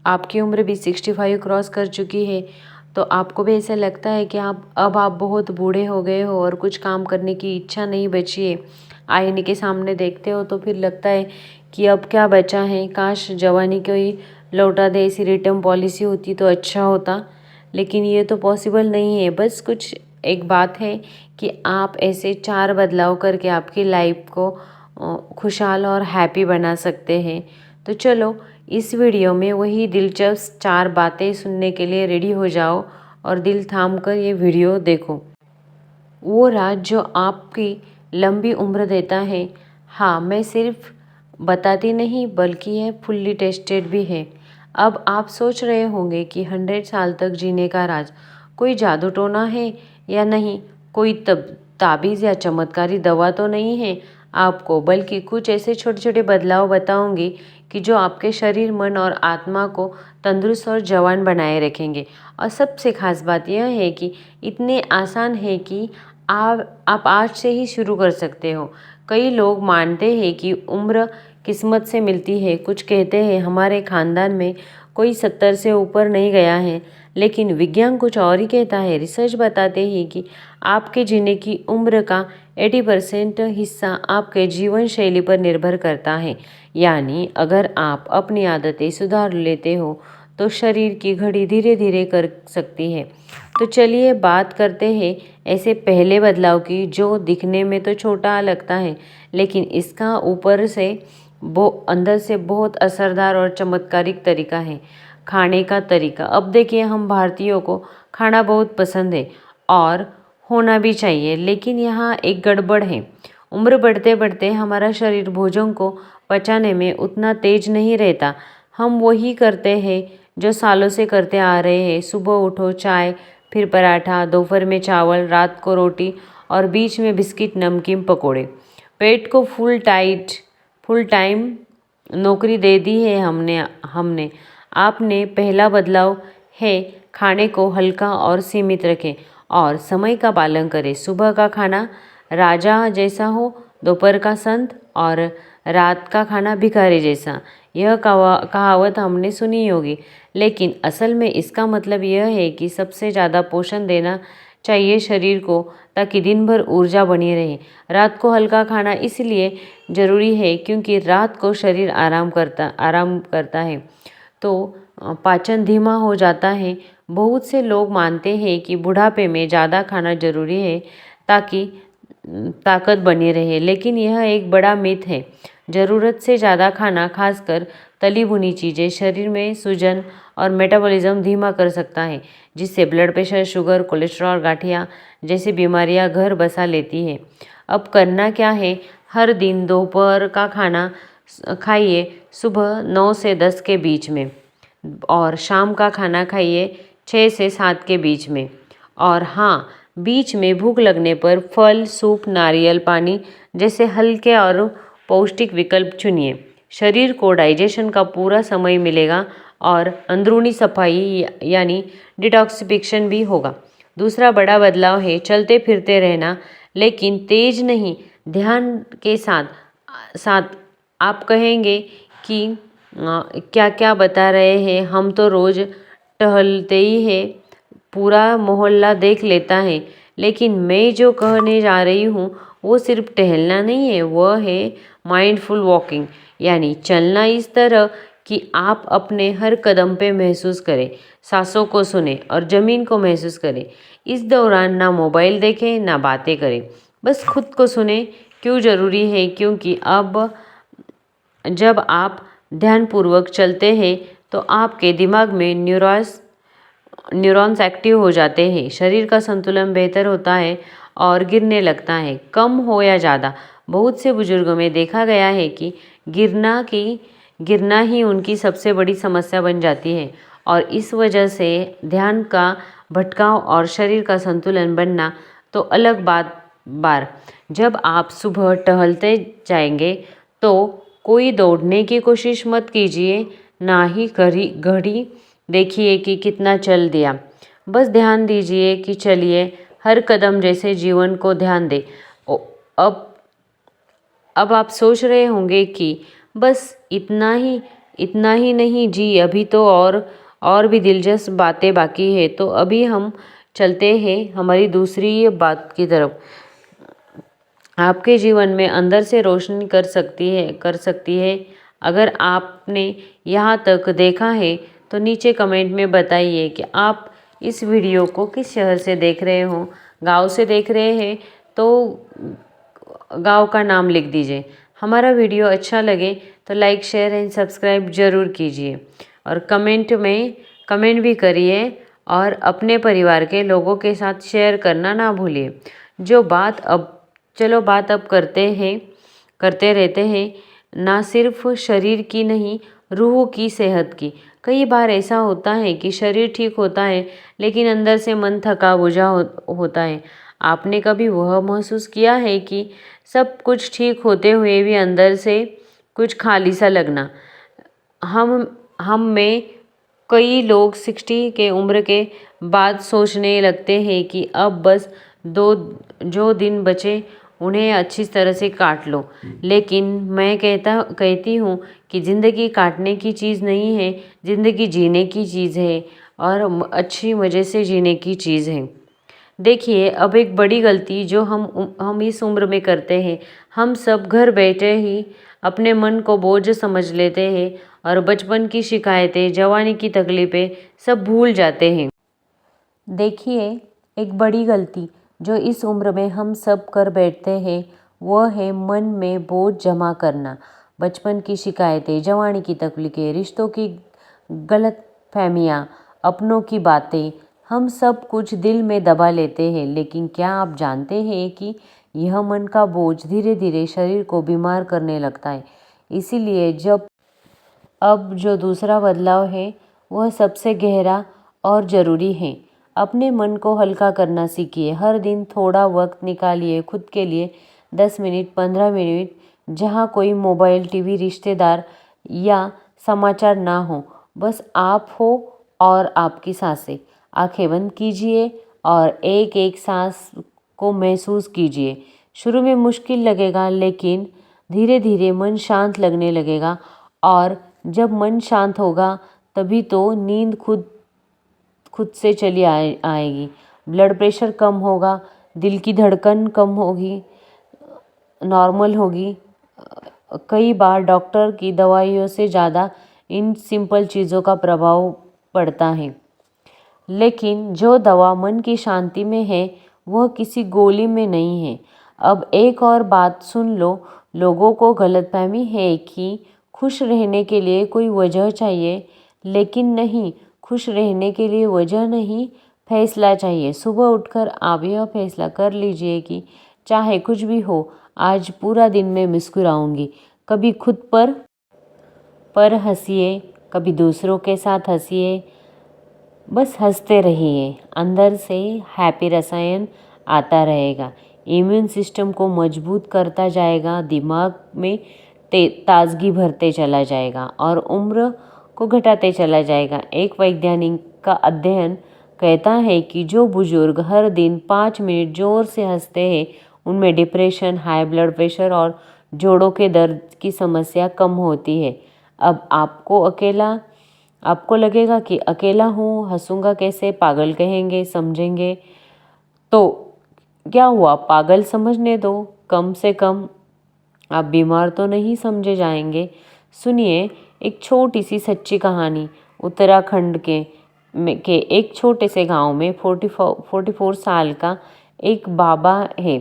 आपकी उम्र भी 65 क्रॉस कर चुकी है, तो आपको भी ऐसा लगता है कि आप बहुत बूढ़े हो गए हो और कुछ काम करने की इच्छा नहीं बची है। आईने के सामने देखते हो तो फिर लगता है कि अब क्या बचा है, काश जवानी को ही लौटा दे, ऐसी रिटर्न पॉलिसी होती तो अच्छा होता। लेकिन ये तो पॉसिबल नहीं है। बस कुछ एक बात है कि आप ऐसे 4 बदलाव करके आपकी लाइफ को खुशहाल और हैप्पी बना सकते हैं। तो चलो इस वीडियो में वही दिलचस्प 4 बातें सुनने के लिए रेडी हो जाओ और दिल थाम कर ये वीडियो देखो। वो राज जो आपकी लंबी उम्र देता है। हाँ, मैं सिर्फ बताती नहीं बल्कि यह फुल्ली टेस्टेड भी है। अब आप सोच रहे होंगे कि 100 साल तक जीने का राज कोई जादू टोना है या नहीं, कोई ताबीज़ या चमत्कारी दवा तो नहीं है आपको, बल्कि कुछ ऐसे छोटे छोटे बदलाव बताऊंगी कि जो आपके शरीर, मन और आत्मा को तंदुरुस्त और जवान बनाए रखेंगे। और सबसे खास बात यह है कि इतने आसान है कि आप आज से ही शुरू कर सकते हो। कई लोग मानते हैं कि उम्र किस्मत से मिलती है, कुछ कहते हैं हमारे खानदान में कोई 70 से ऊपर नहीं गया है, लेकिन विज्ञान कुछ और ही कहता है। रिसर्च बताते हैं कि आपके जीने की उम्र का 80% हिस्सा आपके जीवन शैली पर निर्भर करता है। यानी अगर आप अपनी आदतें सुधार लेते हो तो शरीर की घड़ी धीरे धीरे कर सकती है। तो चलिए बात करते हैं ऐसे पहले बदलाव की जो दिखने में तो छोटा लगता है, लेकिन इसका ऊपर से अंदर से बहुत असरदार और चमत्कारिक तरीका है। खाने का तरीका। अब देखिए, हम भारतीयों को खाना बहुत पसंद है और होना भी चाहिए, लेकिन यहाँ एक गड़बड़ है। उम्र बढ़ते बढ़ते हमारा शरीर भोजन को पचाने में उतना तेज नहीं रहता। हम वही करते हैं जो सालों से करते आ रहे हैं। सुबह उठो, चाय, फिर पराठा, दोपहर में चावल, रात को रोटी और बीच में बिस्किट, नमकीन, पकोड़े। पेट को फुल टाइम नौकरी दे दी है हमने। आपने पहला बदलाव है खाने को हल्का और सीमित रखें और समय का पालन करें। सुबह का खाना राजा जैसा हो, दोपहर का संत और रात का खाना भिखारी जैसा। यह कहावत हमने सुनी होगी, लेकिन असल में इसका मतलब यह है कि सबसे ज़्यादा पोषण देना चाहिए शरीर को, ताकि दिन भर ऊर्जा बनी रहे। रात को हल्का खाना इसलिए ज़रूरी है क्योंकि रात को शरीर आराम करता है, तो पाचन धीमा हो जाता है। बहुत से लोग मानते हैं कि बुढ़ापे में ज़्यादा खाना जरूरी है ताकि ताकत बनी रहे, लेकिन यह एक बड़ा मिथ है। ज़रूरत से ज़्यादा खाना, खासकर तली भुनी चीज़ें, शरीर में सूजन और मेटाबॉलिज्म धीमा कर सकता है, जिससे ब्लड प्रेशर, शुगर, कोलेस्ट्रॉल, गठिया जैसी बीमारियां घर बसा लेती है। अब करना क्या है? हर दिन दोपहर का खाना खाइए सुबह 9 से 10 के बीच में, और शाम का खाना खाइए 6 से 7 के बीच में। और हाँ, बीच में भूख लगने पर फल, सूप, नारियल पानी जैसे हल्के और पौष्टिक विकल्प चुनिए। शरीर को डाइजेशन का पूरा समय मिलेगा और अंदरूनी सफाई यानी डिटॉक्सिफिकेशन भी होगा। दूसरा बड़ा बदलाव है चलते फिरते रहना, लेकिन तेज नहीं, ध्यान के साथ साथ। आप कहेंगे कि क्या क्या बता रहे हैं, हम तो रोज़ टहलते ही हैं, पूरा मोहल्ला देख लेता है। लेकिन मैं जो कहने जा रही हूँ वो सिर्फ टहलना नहीं है, वह है माइंडफुल वॉकिंग, यानी चलना इस तरह कि आप अपने हर कदम पे महसूस करें, सांसों को सुने और ज़मीन को महसूस करें। इस दौरान ना मोबाइल देखें ना बातें करें, बस खुद को सुने। क्यों ज़रूरी है? क्योंकि अब जब आप ध्यानपूर्वक चलते हैं तो आपके दिमाग में न्यूरॉन्स एक्टिव हो जाते हैं, शरीर का संतुलन बेहतर होता है और गिरने लगता है, कम हो या ज़्यादा। बहुत से बुजुर्गों में देखा गया है कि गिरना ही उनकी सबसे बड़ी समस्या बन जाती है, और इस वजह से ध्यान का भटकाव और शरीर का संतुलन बनना तो अलग बार। जब आप सुबह टहलते जाएंगे तो कोई दौड़ने की कोशिश मत कीजिए, ना ही घड़ी देखिए कि कितना चल दिया। बस ध्यान दीजिए कि चलिए, हर कदम जैसे जीवन को ध्यान दे। अब आप सोच रहे होंगे कि बस इतना ही नहीं जी, अभी तो और भी दिलचस्प बातें बाकी है। तो अभी हम चलते हैं हमारी दूसरी बात की तरफ। आपके जीवन में अंदर से रोशनी कर सकती है। अगर आपने यहाँ तक देखा है तो नीचे कमेंट में बताइए कि आप इस वीडियो को किस शहर से देख रहे हो। गांव से देख रहे हैं तो गांव का नाम लिख दीजिए। हमारा वीडियो अच्छा लगे तो लाइक शेयर एंड सब्सक्राइब ज़रूर कीजिए और कमेंट भी करिए और अपने परिवार के लोगों के साथ शेयर करना ना भूलिए। बात अब करते रहते हैं, ना सिर्फ शरीर की नहीं, रूह की सेहत की। कई बार ऐसा होता है कि शरीर ठीक होता है लेकिन अंदर से मन थका बुझा होता है। आपने कभी वह महसूस किया है कि सब कुछ ठीक होते हुए भी अंदर से कुछ खाली सा लगना। हम में कई लोग 60 के उम्र के बाद सोचने लगते हैं कि अब बस जो दिन बचे उन्हें अच्छी तरह से काट लो। लेकिन मैं कहती हूँ कि ज़िंदगी काटने की चीज़ नहीं है, ज़िंदगी जीने की चीज़ है और अच्छी मज़े से जीने की चीज़ है। देखिए, अब एक बड़ी गलती जो हम इस उम्र में करते हैं, हम सब घर बैठे ही अपने मन को बोझ समझ लेते हैं और बचपन की शिकायतें, जवानी की तकलीफ़ें सब भूल जाते हैं। देखिए, एक बड़ी गलती जो इस उम्र में हम सब कर बैठते हैं वह है मन में बोझ जमा करना। बचपन की शिकायतें, जवानी की तकलीफ़ें, रिश्तों की गलतफहमियाँ, अपनों की बातें, हम सब कुछ दिल में दबा लेते हैं। लेकिन क्या आप जानते हैं कि यह मन का बोझ धीरे धीरे शरीर को बीमार करने लगता है। इसीलिए अब जो दूसरा बदलाव है वह सबसे गहरा और ज़रूरी है। अपने मन को हल्का करना सीखिए। हर दिन थोड़ा वक्त निकालिए खुद के लिए, 10 मिनट, 15 मिनट, जहाँ कोई मोबाइल, टीवी, रिश्तेदार या समाचार ना हो। बस आप हो और आपकी सांसें। आंखें बंद कीजिए और एक एक सांस को महसूस कीजिए। शुरू में मुश्किल लगेगा लेकिन धीरे धीरे मन शांत लगने लगेगा और जब मन शांत होगा तभी तो नींद खुद से चली आएगी। ब्लड प्रेशर कम होगा, दिल की धड़कन कम होगी, नॉर्मल होगी। कई बार डॉक्टर की दवाइयों से ज़्यादा इन सिंपल चीज़ों का प्रभाव पड़ता है। लेकिन जो दवा मन की शांति में है वह किसी गोली में नहीं है। अब एक और बात सुन लो, लोगों को गलतफहमी है कि खुश रहने के लिए कोई वजह चाहिए, लेकिन नहीं, खुश रहने के लिए वजह नहीं, फैसला चाहिए। सुबह उठकर आप यह फैसला कर लीजिए कि चाहे कुछ भी हो, आज पूरा दिन मैं मुस्कुराऊंगी। कभी खुद पर हंसिए, कभी दूसरों के साथ हंसिए, बस हंसते रहिए। अंदर से हैप्पी रसायन आता रहेगा, इम्यून सिस्टम को मजबूत करता जाएगा, दिमाग में ताजगी भरते चला जाएगा और उम्र को घटाते चला जाएगा। एक वैज्ञानिक का अध्ययन कहता है कि जो बुजुर्ग हर दिन 5 मिनट जोर से हंसते हैं उनमें डिप्रेशन, हाई ब्लड प्रेशर और जोड़ों के दर्द की समस्या कम होती है। अब आपको लगेगा कि अकेला हूँ, हंसूंगा कैसे, पागल कहेंगे, समझेंगे। तो क्या हुआ, पागल समझने दो, कम से कम आप बीमार तो नहीं समझे जाएंगे। सुनिए एक छोटी सी सच्ची कहानी। उत्तराखंड के एक छोटे से गांव में 44 साल का एक बाबा है।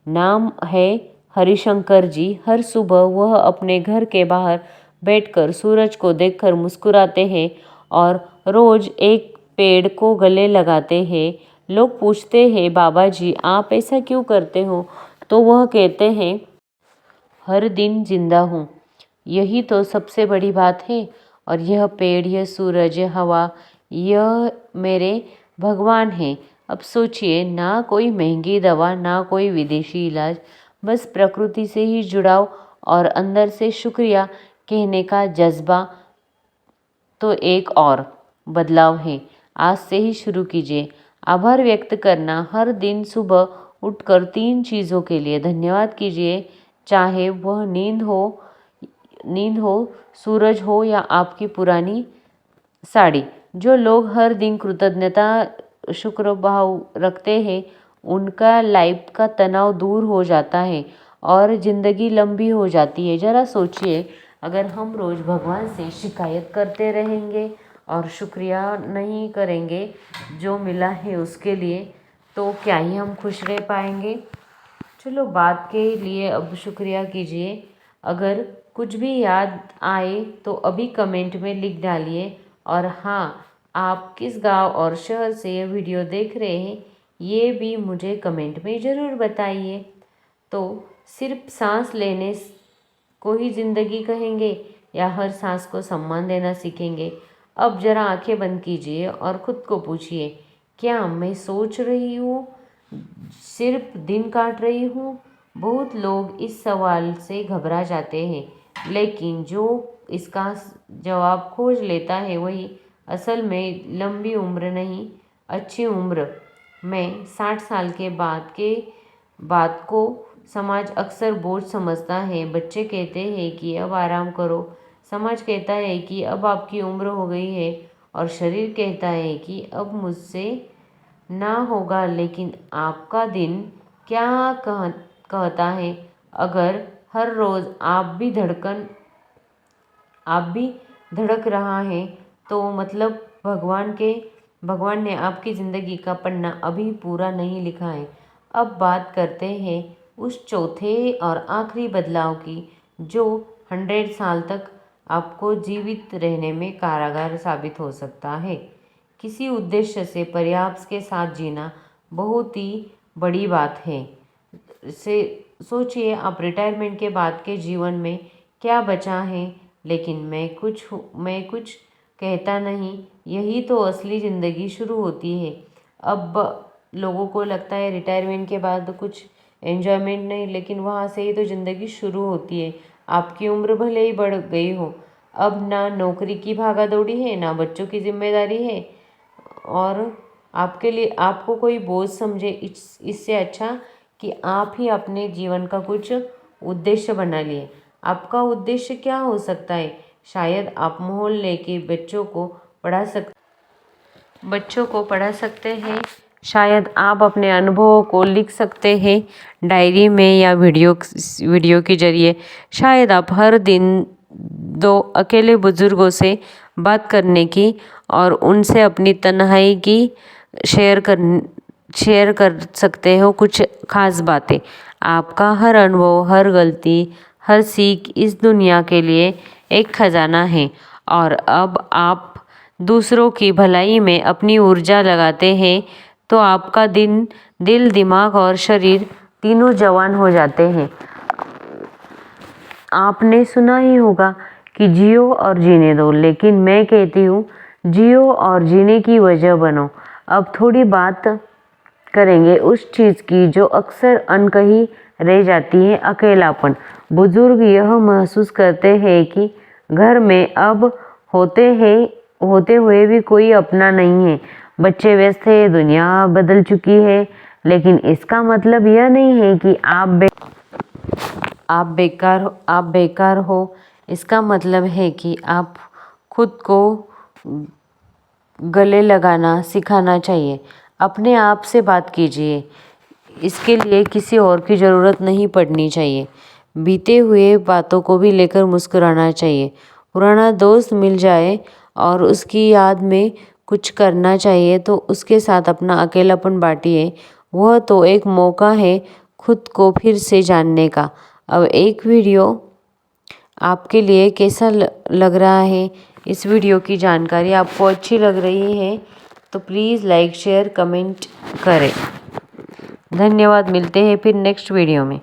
नाम है हरिशंकर जी। हर सुबह वह अपने घर के बाहर बैठकर सूरज को देखकर मुस्कुराते हैं और रोज एक पेड़ को गले लगाते हैं। लोग पूछते हैं, बाबा जी आप ऐसा क्यों करते हो? तो वह कहते हैं, हर दिन जिंदा हूँ, यही तो सबसे बड़ी बात है। और यह पेड़, यह सूरज, यह हवा, यह मेरे भगवान हैं। अब सोचिए, ना कोई महंगी दवा, ना कोई विदेशी इलाज, बस प्रकृति से ही जुड़ाव और अंदर से शुक्रिया कहने का जज्बा। तो एक और बदलाव है, आज से ही शुरू कीजिए। आभार व्यक्त करना। हर दिन सुबह उठकर 3 चीज़ों के लिए धन्यवाद कीजिए, चाहे वह नींद हो, नींद हो, सूरज हो या आपकी पुरानी साड़ी। जो लोग हर दिन कृतज्ञता शुक्र भाव रखते हैं उनका लाइफ का तनाव दूर हो जाता है और ज़िंदगी लंबी हो जाती है। ज़रा सोचिए, अगर हम रोज़ भगवान से शिकायत करते रहेंगे और शुक्रिया नहीं करेंगे जो मिला है उसके लिए, तो क्या ही हम खुश रह पाएंगे। चलो, बात के लिए अब शुक्रिया कीजिए। अगर कुछ भी याद आए तो अभी कमेंट में लिख डालिए। और हाँ, आप किस गांव और शहर से ये वीडियो देख रहे हैं ये भी मुझे कमेंट में ज़रूर बताइए। तो सिर्फ सांस लेने को ही ज़िंदगी कहेंगे या हर सांस को सम्मान देना सीखेंगे? अब ज़रा आंखें बंद कीजिए और ख़ुद को पूछिए, क्या मैं सोच रही हूँ, सिर्फ दिन काट रही हूँ? बहुत लोग इस सवाल से घबरा जाते हैं, लेकिन जो इसका जवाब खोज लेता है वही असल में लंबी उम्र नहीं, अच्छी उम्र में 60 साल के बाद को समाज अक्सर बोझ समझता है। बच्चे कहते हैं कि अब आराम करो, समाज कहता है कि अब आपकी उम्र हो गई है, और शरीर कहता है कि अब मुझसे ना होगा। लेकिन आपका दिन क्या कहता है? अगर हर रोज़ आप भी धड़क रहा है तो मतलब भगवान ने आपकी ज़िंदगी का पन्ना अभी पूरा नहीं लिखा है। अब बात करते हैं उस चौथे और आखिरी बदलाव की जो 100 साल तक आपको जीवित रहने में कारगर साबित हो सकता है। किसी उद्देश्य से प्रयास के साथ जीना बहुत ही बड़ी बात है। सोचिए, आप रिटायरमेंट के बाद के जीवन में क्या बचा है, लेकिन मैं कुछ कहता नहीं। यही तो असली ज़िंदगी शुरू होती है। अब लोगों को लगता है रिटायरमेंट के बाद कुछ एन्जॉयमेंट नहीं, लेकिन वहाँ से ही तो ज़िंदगी शुरू होती है। आपकी उम्र भले ही बढ़ गई हो, अब ना नौकरी की भागा दौड़ी है, ना बच्चों की जिम्मेदारी है, और आपके लिए आपको कोई बोझ समझे। इससे अच्छा कि आप ही अपने जीवन का कुछ उद्देश्य बना लिए। आपका उद्देश्य क्या हो सकता है? शायद आप मोहल्ले के बच्चों को पढ़ा सकते हैं। शायद आप अपने अनुभवों को लिख सकते हैं डायरी में या वीडियो के जरिए। शायद आप हर दिन 2 अकेले बुजुर्गों से बात करने की और उनसे अपनी तन्हाई की शेयर कर सकते हो कुछ खास बातें। आपका हर अनुभव, हर गलती, हर सीख इस दुनिया के लिए एक खजाना है। और अब आप दूसरों की भलाई में अपनी ऊर्जा लगाते हैं तो आपका दिल, दिमाग और शरीर तीनों जवान हो जाते हैं। आपने सुना ही होगा कि जियो और जीने दो, लेकिन मैं कहती हूँ जियो और जीने की वजह बनो। अब थोड़ी बात करेंगे उस चीज़ की जो अक्सर अनकही रह जाती है, अकेलापन। बुजुर्ग यह महसूस करते हैं कि घर में अब होते हुए भी कोई अपना नहीं है। बच्चे व्यस्त हैं, दुनिया बदल चुकी है, लेकिन इसका मतलब यह नहीं है कि आप बेकार हो। इसका मतलब है कि आप खुद को गले लगाना सिखाना चाहिए। अपने आप से बात कीजिए, इसके लिए किसी और की ज़रूरत नहीं पड़नी चाहिए। बीते हुए बातों को भी लेकर मुस्कुराना चाहिए। पुराना दोस्त मिल जाए और उसकी याद में कुछ करना चाहिए तो उसके साथ अपना अकेलापन बांटिए। वह तो एक मौका है खुद को फिर से जानने का। अब एक वीडियो आपके लिए कैसा लग रहा है? इस वीडियो की जानकारी आपको अच्छी लग रही है तो प्लीज़ लाइक, शेयर, कमेंट करें। धन्यवाद। मिलते हैं फिर नेक्स्ट वीडियो में।